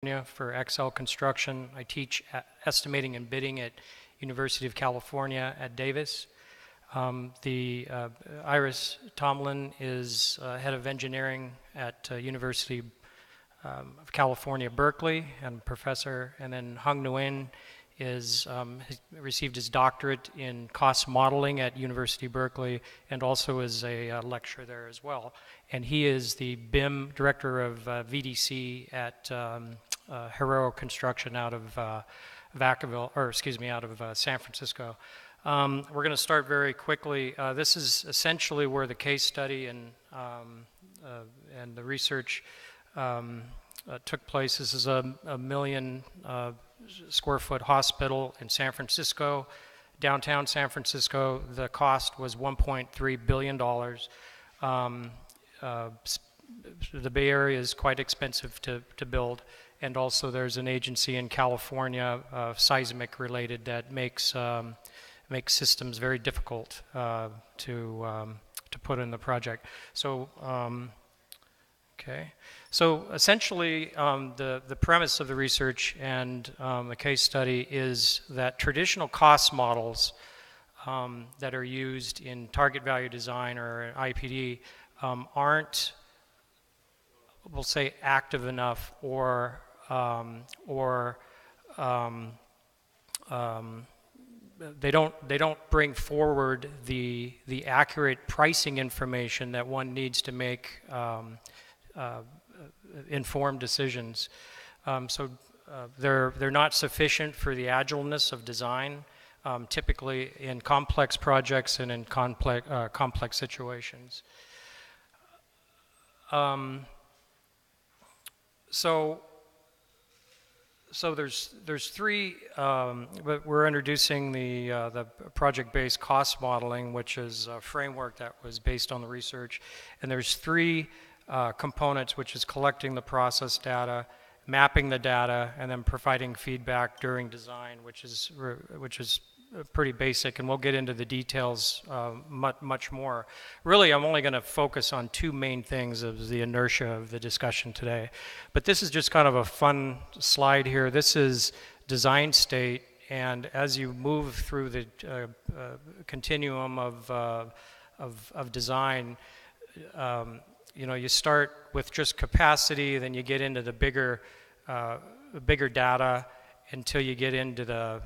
For XL Construction. I teach estimating and bidding at University of California at Davis. Iris Tomlin is head of engineering at University of California, Berkeley, and professor. And then Hung Nguyen is received his doctorate in cost modeling at University of Berkeley, and also is a lecturer there as well. And he is the BIM director of VDC at Herrero Construction out of Vacaville, or excuse me, out of San Francisco. We're going to start very quickly. This is essentially where the case study and the research took place. This is a 1 million square foot hospital in San Francisco, downtown San Francisco. The cost was $1.3 billion. The Bay Area is quite expensive to build, and also there's an agency in California, seismic related, that makes systems very difficult to put in the project. So okay. So essentially, the premise of the research and the case study is that traditional cost models that are used in target value design or IPD aren't, we'll say, active enough, or they don't bring forward the accurate pricing information that one needs to make informed decisions. They're not sufficient for the agileness of design, typically in complex projects and in complex situations. So there's three. But we're introducing the project-based cost modeling, which is a framework that was based on the research, and there's three components, which is collecting the process data, mapping the data, and then providing feedback during design, which is pretty basic, and we'll get into the details much more. Really, I'm only going to focus on two main things of the inertia of the discussion today. But this is just kind of a fun slide here. This is design state, and as you move through the continuum of design, you start with just capacity, then you get into the bigger data until you get into the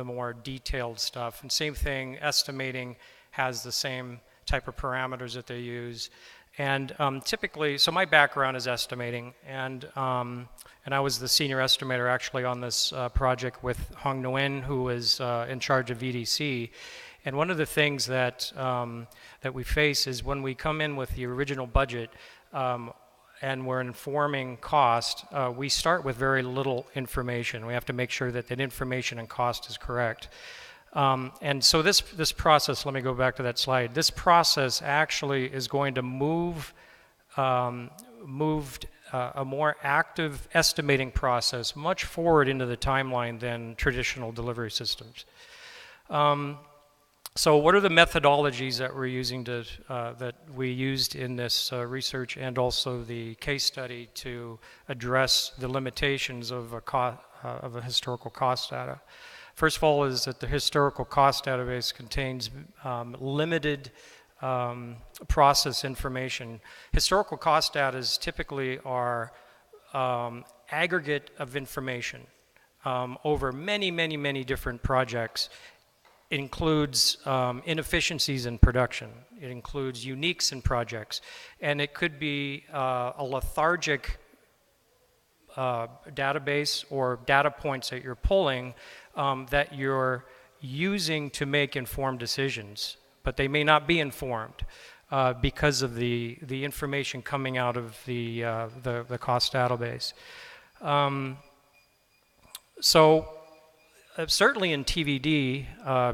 more detailed stuff. And same thing, estimating has the same type of parameters that they use. And typically, so my background is estimating, and I was the senior estimator actually on this project with Hung Nguyen, who was in charge of VDC. And one of the things that we face is when we come in with the original budget and we're informing cost, we start with very little information. We have to make sure that that information and cost is correct. And so this process, let me go back to that slide. This process actually is going to move a more active estimating process much forward into the timeline than traditional delivery systems. So what are the methodologies that we're using that we used in this research and also the case study to address the limitations of a historical cost data? First of all is that the historical cost database contains limited process information. Historical cost data typically are aggregate of information over many different projects. It includes inefficiencies in production. It includes uniques in projects. And it could be a lethargic database or data points that you're pulling that you're using to make informed decisions. But they may not be informed because of the information coming out of the cost database. Certainly in TVD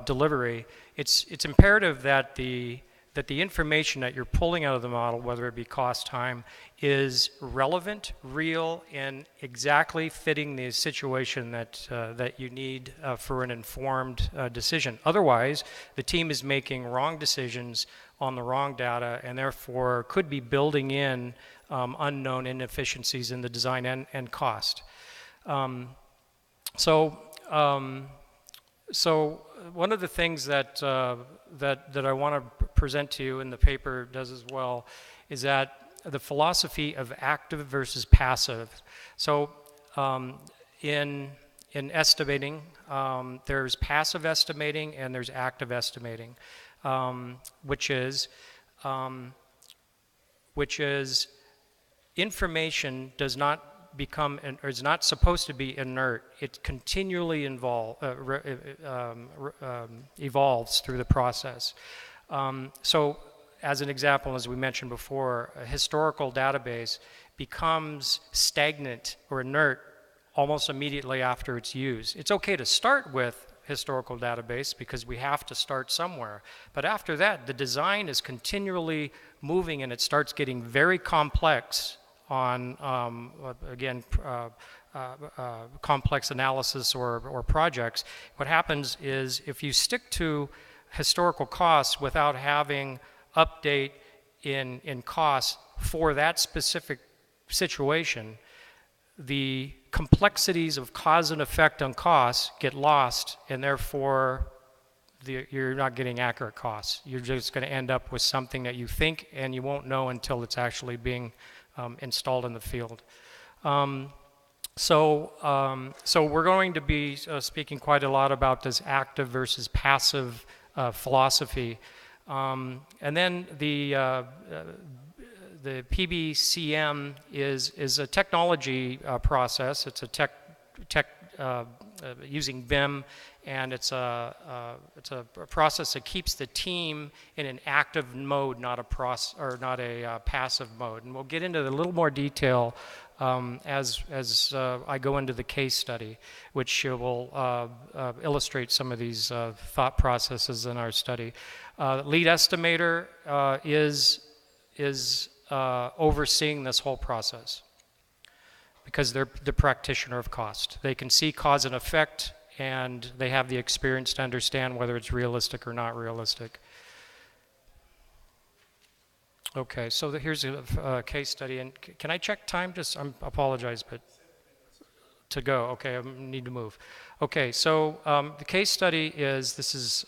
delivery, it's imperative that the that the information that you're pulling out of the model, whether it be cost, time, is relevant, real, and exactly fitting the situation that you need for an informed decision. Otherwise, the team is making wrong decisions on the wrong data, and therefore could be building in unknown inefficiencies in the design and cost. So one of the things that I want to present to you, and the paper does as well, is that the philosophy of active versus passive. So in estimating, there's passive estimating and there's active estimating, which is information does not become, or is not supposed to be inert. It continually evolves through the process. So as an example, as we mentioned before, a historical database becomes stagnant or inert almost immediately after it's used. It's okay to start with historical database because we have to start somewhere. But after that, the design is continually moving and it starts getting very complex on, again, complex analysis or projects. What happens is if you stick to historical costs without having update in costs for that specific situation, the complexities of cause and effect on costs get lost, and therefore you're not getting accurate costs. You're just going to end up with something that you think and you won't know until it's actually being installed in the field. So we're going to be speaking quite a lot about this active versus passive philosophy. And then the PBCM is a technology process. It's a tech using BIM, and it's a process that keeps the team in an active mode, not a passive mode. And we'll get into a little more detail as I go into the case study, which will illustrate some of these thought processes in our study. Lead estimator is overseeing this whole process because they're the practitioner of cost. They can see cause and effect, and they have the experience to understand whether it's realistic or not realistic. Okay, so here's a case study, and can I check time? I apologize, but to go. Okay, I need to move. Okay, so the case study is these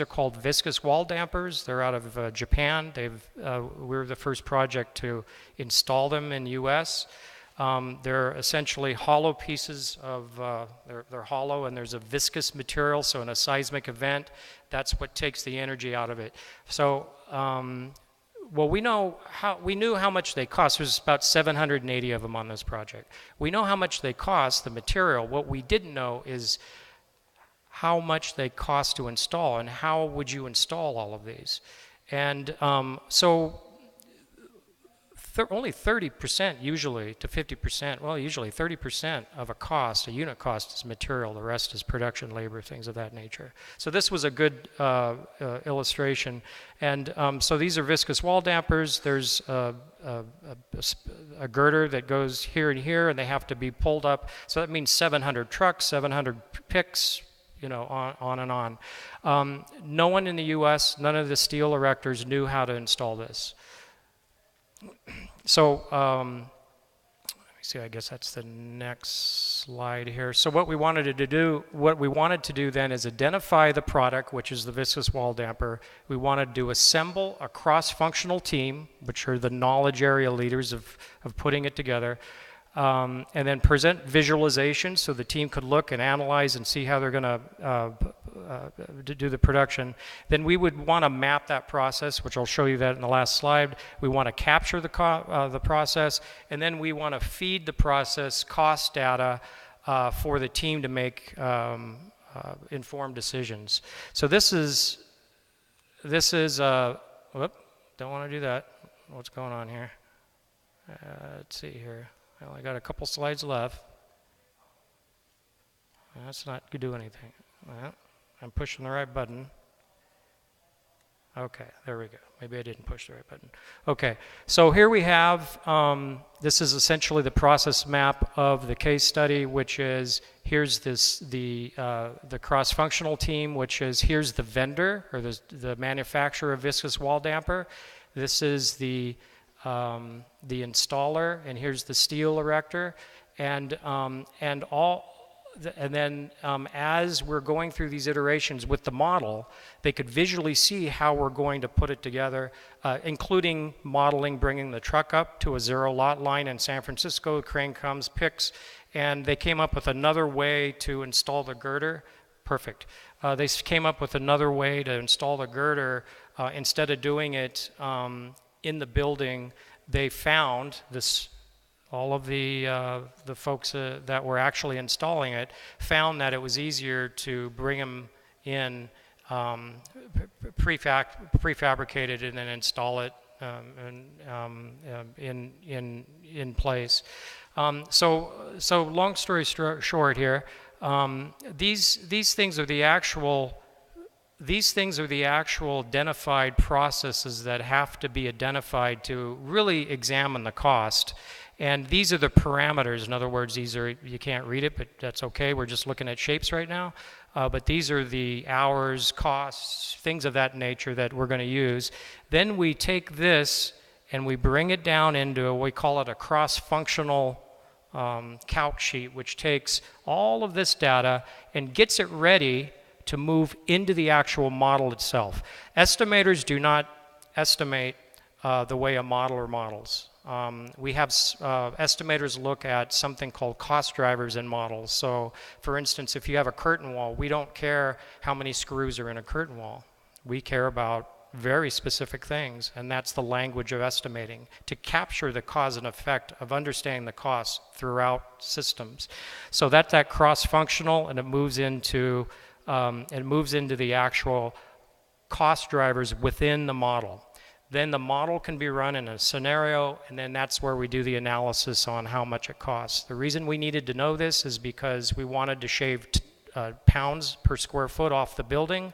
are called viscous wall dampers. They're out of Japan. We're the first project to install them in U.S. They're essentially hollow pieces of, they're hollow, and there's a viscous material, so in a seismic event, that's what takes the energy out of it. So, well, we knew how much they cost. There's about 780 of them on this project. We know how much they cost, the material. What we didn't know is how much they cost to install, and how would you install all of these. And only 30% usually to 50%, well, usually 30% of a unit cost is material. The rest is production labor, things of that nature. So this was a good illustration. And so these are viscous wall dampers. There's a girder that goes here and here, and they have to be pulled up. So that means 700 trucks, 700 picks, you know, on and on. No one in the U.S., none of the steel erectors knew how to install this. So let me see, I guess that's the next slide here. So what we wanted to do then is identify the product, which is the viscous wall damper. We wanted to assemble a cross-functional team, which are the knowledge area leaders of putting it together, and then present visualization so the team could look and analyze and see how they're going to do the production. Then we would want to map that process, which I'll show you that in the last slide. We want to capture the process, and then we want to feed the process cost data for the team to make informed decisions. So this is whoop, don't want to do that. What's going on here? Let's see here. I only got a couple slides left. That's not going to do anything. Well, I'm pushing the right button. Okay, there we go. Maybe I didn't push the right button. Okay, so here we have, this is essentially the process map of the case study, which is, here's the cross-functional team, which is, here's the vendor, or the manufacturer of viscous wall damper. This is the installer, and here's the steel erector, and then as we're going through these iterations with the model, they could visually see how we're going to put it together, including modeling, bringing the truck up to a zero lot line in San Francisco. The crane comes, picks, and they came up with another way to install the girder. Perfect. They came up with another way to install the girder. Instead of doing it in the building, they found this. All of the folks that were actually installing it found that it was easier to bring them in prefabricated and then install it in place. So long story short here, these things are the actual identified processes that have to be identified to really examine the cost. And these are the parameters. In other words, you can't read it, but that's okay. We're just looking at shapes right now. But these are the hours, costs, things of that nature that we're going to use. Then we take this and we bring it down into, we call it a cross-functional calc sheet, which takes all of this data and gets it ready to move into the actual model itself. Estimators do not estimate the way a modeler models. We have estimators look at something called cost drivers in models. So, for instance, if you have a curtain wall, we don't care how many screws are in a curtain wall. We care about very specific things, and that's the language of estimating, to capture the cause and effect of understanding the costs throughout systems. So that's that cross-functional, and it moves into the actual cost drivers within the model. Then the model can be run in a scenario, and then that's where we do the analysis on how much it costs. The reason we needed to know this is because we wanted to shave pounds per square foot off the building,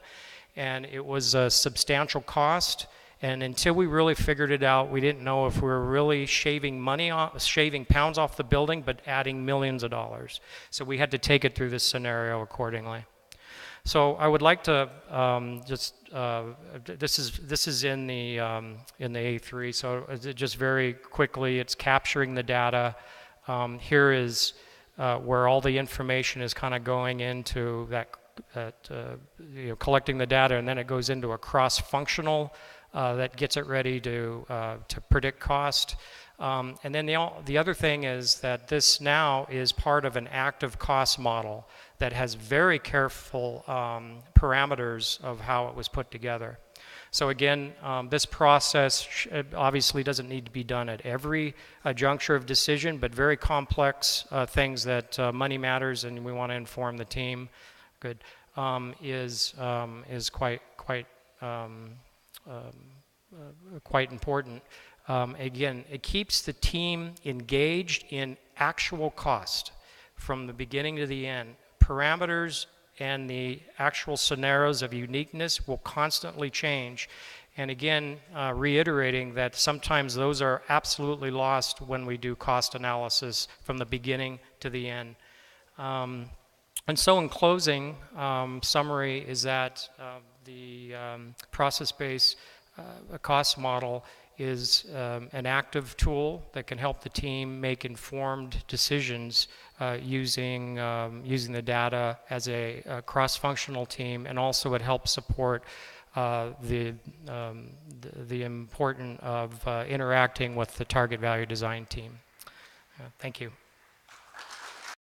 and it was a substantial cost. And until we really figured it out, we didn't know if we were really shaving pounds off the building, but adding millions of dollars. So we had to take it through this scenario accordingly. So I would like to this is in the A3. So just very quickly, it's capturing the data. Here is where all the information is kind of going into that collecting the data, and then it goes into a cross-functional that gets it ready to predict cost. And then the other thing is that this now is part of an active cost model that has very careful parameters of how it was put together. So again, this process obviously doesn't need to be done at every juncture of decision, but very complex things that money matters and we want to inform the team. Good. Is quite important. Again, it keeps the team engaged in actual cost from the beginning to the end. Parameters and the actual scenarios of uniqueness will constantly change. And again, reiterating that sometimes those are absolutely lost when we do cost analysis from the beginning to the end. And so in closing, summary is that the process-based cost model is an active tool that can help the team make informed decisions using the data as a cross-functional team, and also it helps support the importance of interacting with the target value design team. Thank you.